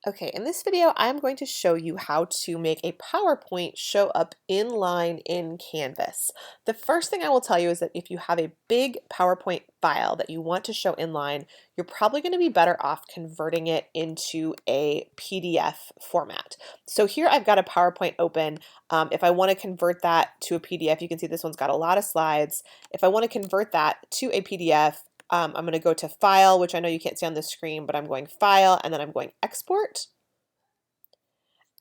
Okay, in this video, I'm going to show you how to make a PowerPoint show up inline in Canvas. The first thing I will tell you is that if you have a big PowerPoint file that you want to show inline, you're probably going to be better off converting it into a PDF format. So here I've got a PowerPoint open. If I want to convert that to a PDF, you can see this one's got a lot of slides. If I want to convert that to a PDF, I'm going to go to File, which I know you can't see on the screen, but I'm going File, and then I'm going Export.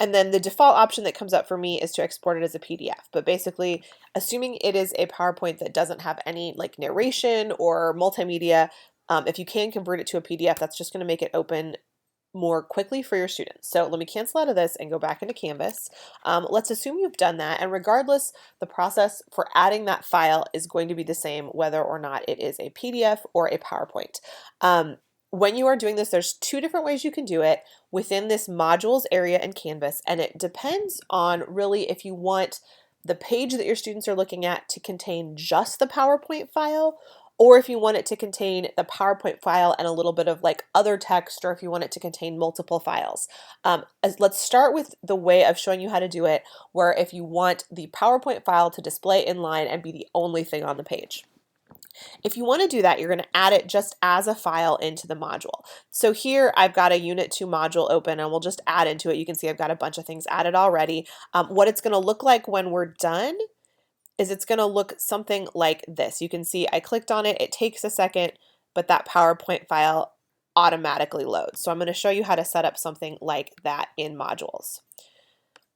And then the default option that comes up for me is to export it as a PDF. But basically, assuming it is a PowerPoint that doesn't have any like narration or multimedia, if you can convert it to a PDF, that's just going to make it open more quickly for your students. So let me cancel out of this and go back into Canvas. Let's assume you've done that, and regardless, the process for adding that file is going to be the same whether or not it is a PDF or a PowerPoint. When you are doing this, there's two different ways you can do it within this modules area in Canvas, and it depends on really if you want the page that your students are looking at to contain just the PowerPoint file, or if you want it to contain the PowerPoint file and a little bit of like other text, or if you want it to contain multiple files. Let's start with the way of showing you how to do it, where if you want the PowerPoint file to display inline and be the only thing on the page. If you want to do that, you're going to add it just as a file into the module. So here I've got a Unit 2 module open, and we'll just add into it. You can see I've got a bunch of things added already. What it's going to look like when we're done is it's going to look something like this. You can see I clicked on it, it takes a second, but that PowerPoint file automatically loads. So I'm going to show you how to set up something like that in modules.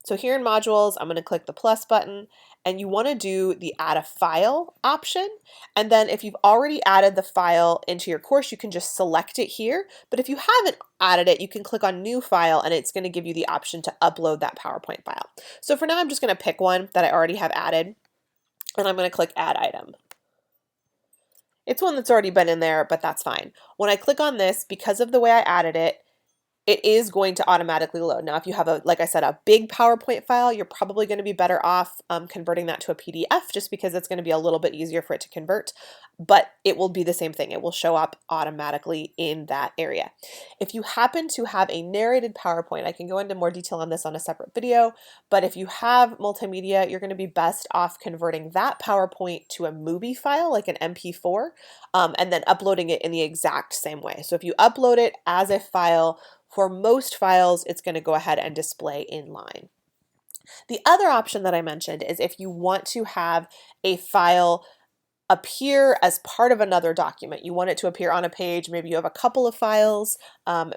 So here in modules, I'm going to click the plus button, and you want to do the add a file option. And then if you've already added the file into your course, you can just select it here. But if you haven't added it, you can click on new file, and it's going to give you the option to upload that PowerPoint file. So for now, I'm just going to pick one that I already have added, and I'm going to click add item. It's one that's already been in there, but that's fine. When I click on this, because of the way I added it, it is going to automatically load. Now, if you have like I said, a big PowerPoint file, you're probably going to be better off converting that to a PDF just because it's going to be a little bit easier for it to convert, but it will be the same thing. It will show up automatically in that area. If you happen to have a narrated PowerPoint, I can go into more detail on this on a separate video, but if you have multimedia, you're going to be best off converting that PowerPoint to a movie file, like an MP4, and then uploading it in the exact same way. So if you upload it as a file, for most files, it's going to go ahead and display inline. The other option that I mentioned is if you want to have a file appear as part of another document. You want it to appear on a page. Maybe you have a couple of files.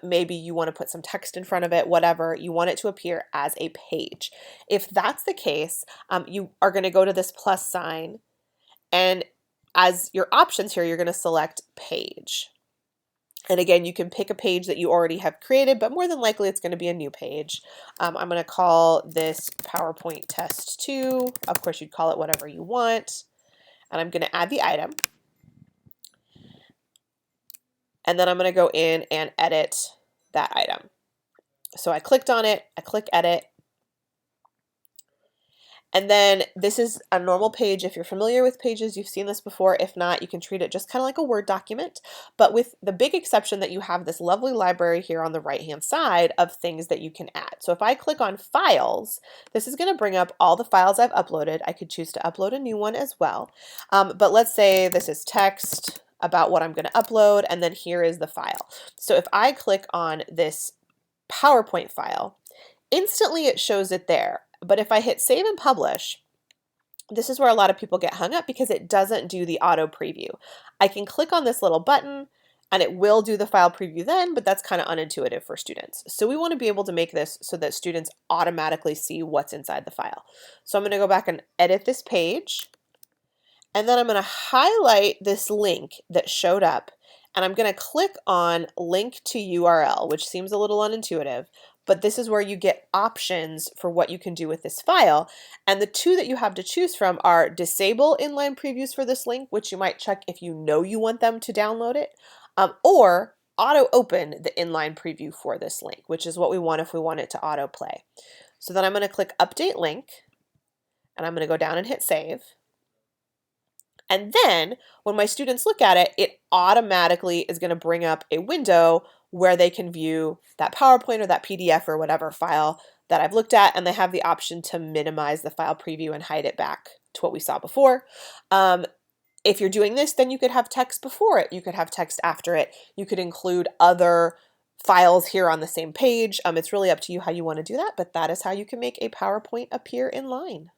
Maybe you want to put some text in front of it, whatever. You want it to appear as a page. If that's the case, you are going to go to this plus sign, and as your options here, you're going to select page. And again, you can pick a page that you already have created, but more than likely it's going to be a new page. I'm going to call this PowerPoint Test 2. Of course, you'd call it whatever you want. And I'm going to add the item. And then I'm going to go in and edit that item. So I clicked on it, I click edit. And then this is a normal page. If you're familiar with pages, you've seen this before. If not, you can treat it just kind of like a Word document, but with the big exception that you have this lovely library here on the right-hand side of things that you can add. So if I click on Files, this is going to bring up all the files I've uploaded. I could choose to upload a new one as well. But let's say this is text about what I'm going to upload, and then here is the file. So if I click on this PowerPoint file, instantly it shows it there. But if I hit save and publish, this is where a lot of people get hung up because it doesn't do the auto preview. I can click on this little button and it will do the file preview then, but that's kind of unintuitive for students. So we want to be able to make this so that students automatically see what's inside the file. So I'm going to go back and edit this page, and then I'm going to highlight this link that showed up, and I'm going to click on link to URL, which seems a little unintuitive, but this is where you get options for what you can do with this file. And the two that you have to choose from are disable inline previews for this link, which you might check if you know you want them to download it, or auto open the inline preview for this link, which is what we want if we want it to auto play. So then I'm going to click update link, and I'm going to go down and hit save. And then when my students look at it, it automatically is going to bring up a window where they can view that PowerPoint or that PDF or whatever file that I've looked at, and they have the option to minimize the file preview and hide it back to what we saw before. If you're doing this, then you could have text before it. You could have text after it. You could include other files here on the same page. It's really up to you how you want to do that, but that is how you can make a PowerPoint appear in line.